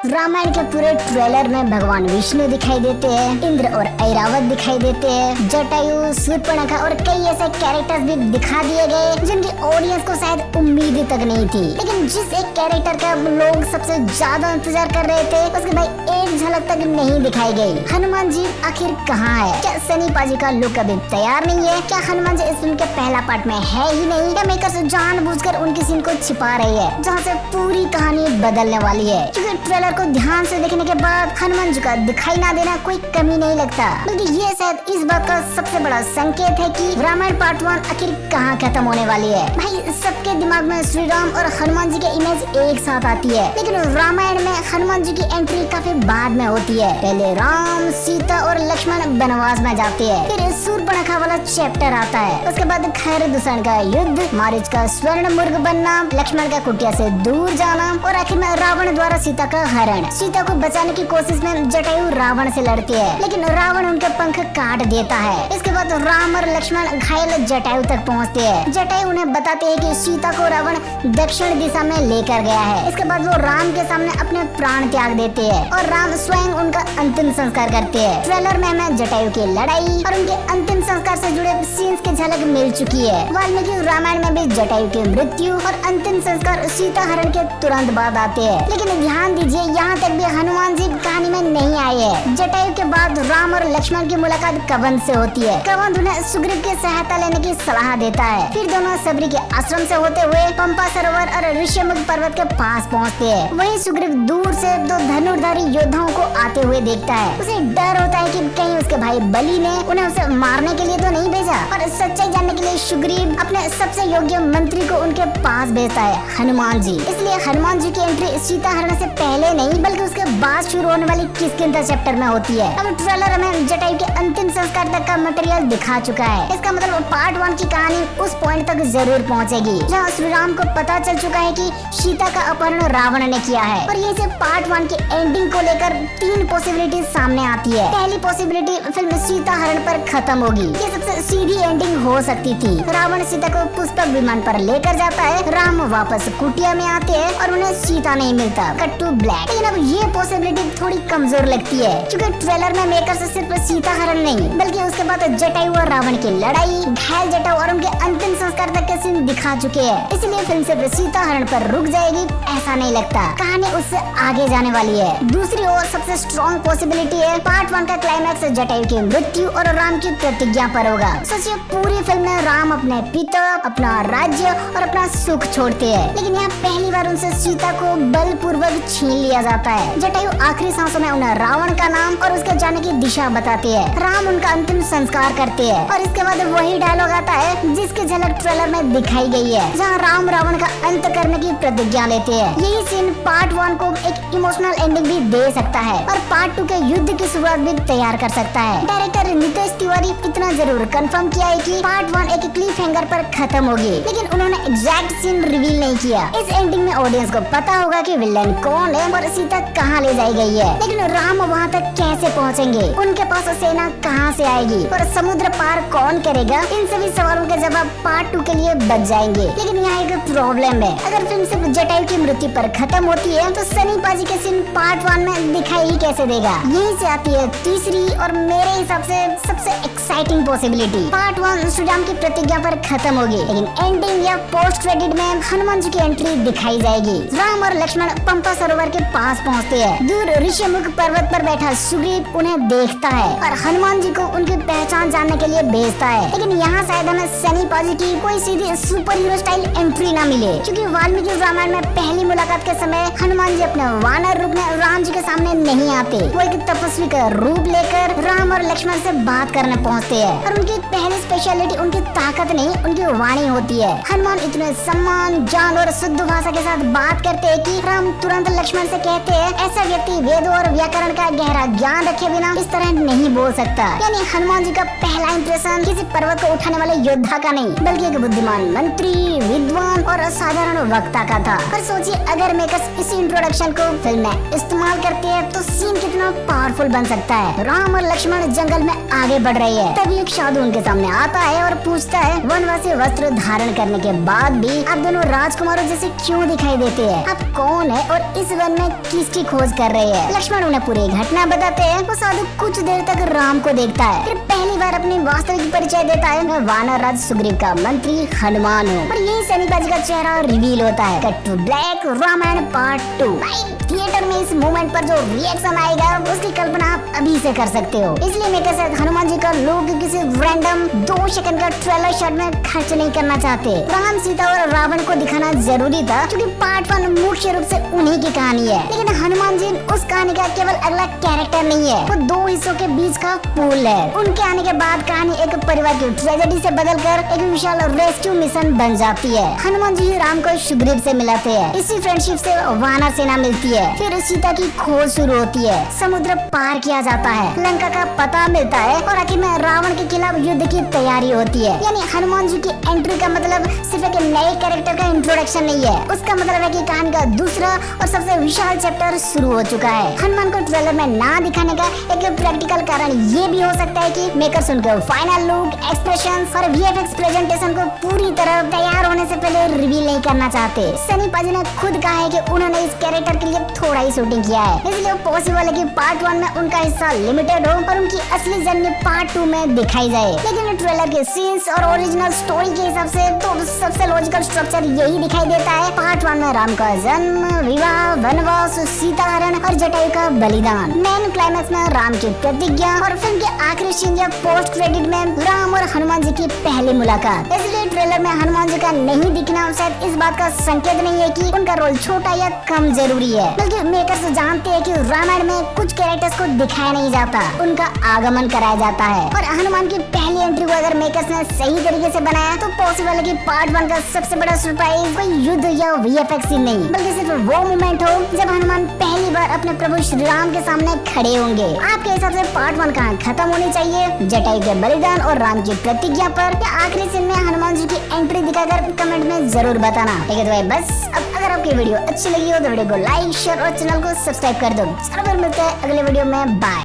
रामायण के पूरे ट्रेलर में भगवान विष्णु दिखाई देते हैं, इंद्र और ऐरावत दिखाई देते हैं, जटायु, शूर्पणखा और कई ऐसे कैरेक्टर्स भी दिखा दिए गए जिनकी ऑडियंस को शायद उम्मीद तक नहीं थी। लेकिन जिस एक कैरेक्टर का लोग सबसे ज्यादा इंतजार कर रहे थे उसकी भाई एक झलक तक नहीं दिखाई गई। हनुमान जी आखिर कहाँ है? क्या सनी पाजी का लुक अभी तैयार नहीं है? क्या हनुमान जी इस फिल्म के पहला पार्ट में है ही नहीं? क्या मेकर्स जानबूझकर उनकी सीन को छिपा रही है जहाँ से पूरी कहानी बदलने वाली है? क्योंकि ट्रेलर को ध्यान से देखने के बाद हनुमान जी का दिखाई ना देना कोई कमी नहीं लगता, बल्कि ये शायद इस बात का सबसे बड़ा संकेत है कि रामायण पार्ट 1 आखिर कहाँ खत्म होने वाली है। भाई सबके दिमाग में श्री राम और हनुमान जी की इमेज एक साथ आती है, लेकिन रामायण में हनुमान जी की एंट्री काफी बाद में होती है। पहले राम, सीता और लक्ष्मण वनवास में जाते हैं, फिर शूर्पणखा वाला चैप्टर आता है, उसके बाद खैर दूषण का युद्ध, मारीच का स्वर्ण मुर्ग बनना, लक्ष्मण का कुटिया से दूर जाना और आखिर में रावण द्वारा सीता का हरण। सीता को बचाने की कोशिश में जटायु रावण से लड़ती है, लेकिन रावण उनके पंख काट देता है। इसके बाद राम और लक्ष्मण घायल जटायु तक पहुँचते हैं। जटायु उन्हें बताते हैं कि सीता को रावण दक्षिण दिशा में लेकर गया है। इसके बाद वो राम के सामने अपने प्राण त्याग देते हैं और राम स्वयं उनका अंतिम संस्कार करते हैं। ट्रेलर में हमें जटायु की लड़ाई और उनके अंतिम संस्कार से जुड़े सीन्स की झलक मिल चुकी है। वाल्मीकि रामायण में भी जटायु की मृत्यु और अंतिम संस्कार सीता हरण के तुरंत बाद आते हैं, लेकिन ध्यान दीजिए यहाँ तक भी हनुमान जी कहानी में नहीं आए हैं। जटायु के बाद राम और लक्ष्मण की मुलाकात कवंध से होती है। कवंध उन्हें सुग्रीव की सहायता लेने की सलाह देता है। फिर दोनों सबरी के आश्रम से होते हुए पंपा सरोवर और ऋष्यमुख पर्वत के पास पहुँचते हैं। वहीं सुग्रीव दूर से दो धनुर्धारी योद्धाओं को आते हुए देखता है। उसे डर होता है कि कहीं उसके भाई बलि ने उन्हें उसे मारने के लिए तो नहीं भेजा, और सच्चाई जानने के लिए सुग्रीव अपने सबसे योग्य मंत्री को उनके पास भेजता है, हनुमान जी। इसलिए हनुमान जी की एंट्री सीता हरण से पहले नहीं बल्कि उसके बाद शुरू होने वाली किष्किंधा चैप्टर में होती है। अब ट्रेलर हमें जटायु के अंतिम संस्कार तक का मटेरियल दिखा चुका है। इसका मतलब पार्ट 1 की कहानी उस पॉइंट तक जरूर पहुंचेगी जहां श्री राम को पता चल चुका है कि सीता का अपहरण रावण ने किया है। और ये से पार्ट 1 की एंडिंग को लेकर 3 पॉसिबिलिटी सामने आती है। पहली पॉसिबिलिटी फिल्म सीता हरण पर खत्म होगी। ये सबसे सीधी एंडिंग हो सकती थी। रावण सीता को पुष्पक विमान पर लेकर जाता है, राम वापस कुटिया में आते हैं और उन्हें सीता नहीं मिलता, कट टू ब्लैक। लेकिन अब ये पॉसिबिलिटी थोड़ी कमजोर लगती है क्योंकि ट्रेलर में मेकर्स सिर्फ सीता हरण नहीं बल्कि उसके बाद जटायु और रावण की लड़ाई, घायल जटायु और उनके अंतिम संस्कार तक के सीन दिखा चुके हैं। इसलिए फिल्म सिर्फ सीता हरण पर रुक जाएगी ऐसा नहीं लगता, कहानी उससे आगे जाने वाली है। दूसरी ओर सबसे स्ट्रॉन्ग पॉसिबिलिटी है पार्ट 1 का क्लाइमैक्स जटायु की मृत्यु और राम की प्रतिज्ञा पर होगा। सोचिए पूरी फिल्म में राम अपने पिता, अपना राज्य और अपना सुख छोड़ते हैं, लेकिन यहाँ पहली बार उनसे सीता को बलपूर्वक छीन लिया जाता है। जटायु आखिरी सांसों में उन्हें रावण का नाम और उसके जाने की दिशा बताते हैं। राम उनका अंतिम संस्कार करते हैं और इसके बाद वही डायलॉग आता है जिसकी झलक ट्रेलर में दिखाई गई है, जहाँ राम रावण का अंत करने की प्रतिज्ञा लेते हैं। यही सीन पार्ट 1 को एक इमोशनल एंडिंग भी दे सकता है और पार्ट 2 के युद्ध की शुरुआत भी तैयार कर सकता है। डायरेक्टर नितेश तिवारी इतना जरूर कंफर्म किया है कि पार्ट 1 एक क्लिफ हैंगर पर खत्म होगी, लेकिन उन्होंने एग्जैक्ट सीन रिवील नहीं किया। इस एंडिंग में ऑडियंस को पता होगा कि विलेन कौन है और सीता कहाँ ले जाई गई है, लेकिन राम वहाँ तक कैसे पहुँचेंगे, उनके पास सेना कहाँ से आएगी और समुद्र पार कौन करेगा, इन सभी सवालों के जवाब पार्ट 2 के लिए बच जाएंगे। लेकिन यहाँ एक प्रॉब्लम है, अगर फिल्म सिर्फ जटायु की मृत्यु पर खत्म होती है तो सनी पाजी के सीन पार्ट 1 में दिखाई ही कैसे देगा। यहीं से आती है तीसरी और मेरे हिसाब से सबसे exciting possibility. Part 1 Shri Ram की प्रतिज्ञा पर खत्म होगी, लेकिन एंडिंग या पोस्ट क्रेडिट में हनुमान जी की एंट्री दिखाई जाएगी। राम और लक्ष्मण पंपा सरोवर के पास पहुँचते हैं। दूर ऋष्यमुख पर्वत पर बैठा सुग्रीव उन्हें देखता है और हनुमान जी को उनकी पहचान जानने के लिए भेजता है। लेकिन यहाँ शायद हमें सनी पाजी की कोई सीधी सुपर हीरो स्टाइल एंट्री ना मिले, क्योंकि वाल्मीकि रामायण में पहली मुलाकात के समय हनुमान जी अपने वानर रूप में राम जी के सामने नहीं आते। वो एक तपस्वी का रूप लेकर राम और लक्ष्मण से बात करने पहुँचते हैं और उनकी पहली स्पेशलिटी उनकी ताकत नहीं उनकी वाणी होती है। हनुमान इतने सम्मान, जान और शुद्ध भाषा के साथ बात करते हैं कि राम तुरंत लक्ष्मण से कहते हैं ऐसा व्यक्ति वेदों और व्याकरण का गहरा ज्ञान रखे बिना इस तरह नहीं बोल सकता। यानी हनुमान जी का पहला इंप्रेशन किसी पर्वत को उठाने वाले योद्धा का नहीं बल्कि एक बुद्धिमान मंत्री, विद्वान और असाधारण वक्ता का लगता था। और सोचिए अगर मेकर्स इसी इंट्रोडक्शन को फिल्म में इस्तेमाल करते हैं तो सीन कितना पावरफुल बन सकता है। राम और लक्ष्मण जंगल में आगे बढ़ रही है, तभी एक साधु उनके सामने आता है और पूछता है वनवासी वस्त्र धारण करने के बाद भी आप दोनों राजकुमारों जैसे क्यों दिखाई देते हैं? आप कौन है और इस वन में किसकी खोज कर रहे हैं? लक्ष्मण उन्हें पूरी घटना बताते हैं। वो साधु कुछ देर तक राम को देखता है, फिर पहली बार अपनी वास्तविक परिचय देता है। मैं वानर राज सुग्रीव का मंत्री हनुमान हूँ। और यही सन्नीबाजी का चेहरा रिवील होता है। Cut to black, Ramayana part 2। Theatre में इस मोमेंट पर जो रिएक्शन आएगा उसकी कल्पना आप अभी से कर सकते हो। इसलिए मैं कह हनुमान जी का लोग किसी रैंडम 2 सेकंड का ट्रेलर शॉट में खर्च नहीं करना चाहते। राम, सीता और रावण को दिखाना जरूरी था क्योंकि पार्ट 1 मुख्य रूप से उन्हीं की कहानी है। लेकिन हनुमान जी उस कहानी का केवल अगला कैरेक्टर नहीं है, वो 2 हिस्सों के बीच का पुल है। उनके आने के बाद कहानी एक परिवार की ट्रेजेडी से बदलकर एक विशाल रेस्क्यू मिशन बन जाती है। हनुमान जी राम को सुग्रीव से मिलाते हैं, इसी फ्रेंडशिप से वानर सेना मिलती है, फिर सीता की खोज शुरू होती है, समुद्र पार किया जाता है, लंका का पता मिलता है और आखिर में रावण के खिलाफ युद्ध की तैयारी होती है। यानी हनुमान जी की एंट्री का मतलब सिर्फ एक नए कैरेक्टर का इंट्रोडक्शन नहीं है, उसका मतलब है कि कहानी का दूसरा और सबसे विशाल चैप्टर शुरू हो चुका है। हनुमान को ट्रेलर में ना दिखाने का एक प्रैक्टिकल कारण ये भी हो सकता है कि मेकर्स उनके फाइनल लुक, एक्सप्रेशन और वीएफएक्स प्रेजेंटेशन को पूरी तरह तैयार होने से पहले रिवील नहीं करना चाहते। सनी पाजी ने खुद कहा है कि उन्होंने इस कैरेक्टर के लिए थोड़ा ही शूटिंग किया है, इसलिए पॉसिबल है कि पार्ट 1 में उनका हिस्सा लिमिटेड हो और उनकी असली जर्नी पार्ट 2 में दिखाई जाए। लेकिन ट्रेलर के सीन्स और ओरिजिनल स्टोरी के हिसाब से तो सबसे लॉजिकल स्ट्रक्चर यही दिखाई देता है। पार्ट 1 में राम का जन्म, विवाह, वनवास, सीता हरण और जटायु का बलिदान, मेन क्लाइमैक्स में राम की प्रतिज्ञा और फिल्म के आखिरी सीन या पोस्ट क्रेडिट में राम और हनुमान जी की पहली मुलाकात। इसलिए ट्रेलर में हनुमान जी का नहीं दिखना शायद इस बात का संकेत नहीं है कि उनका रोल छोटा या कम जरूरी है, बल्कि मेकर्स जानते हैं कि रामायण में कुछ कैरेक्टर्स को दिखाया नहीं जाता, उनका आगमन कराया जाता है। और हनुमान की पहली एंट्री को अगर मेकर्स ने सही तरीके से बनाया तो पॉसिबल है कि पार्ट 1 का सबसे बड़ा सरप्राइज कोई युद्ध या वीएफएक्स ही नहीं, बल्कि सिर्फ वो मोमेंट हो जब हनुमान पहली बार अपने प्रभु श्री राम के सामने खड़े होंगे। आपके हिसाब से पार्ट 1 कहाँ खत्म होनी चाहिए, जटायु के बलिदान और राम की प्रतिज्ञा पर, या आखिरी सीन में हनुमान जी की एंट्री दिखाकर कमेंट में जरूर बताना। ठीक है तो भाई बस, अब अगर आपकी वीडियो अच्छी लगी हो तो वीडियो को लाइक, शेयर और चैनल को सब्सक्राइब कर दो। मिलते हैं अगले वीडियो में, बाय।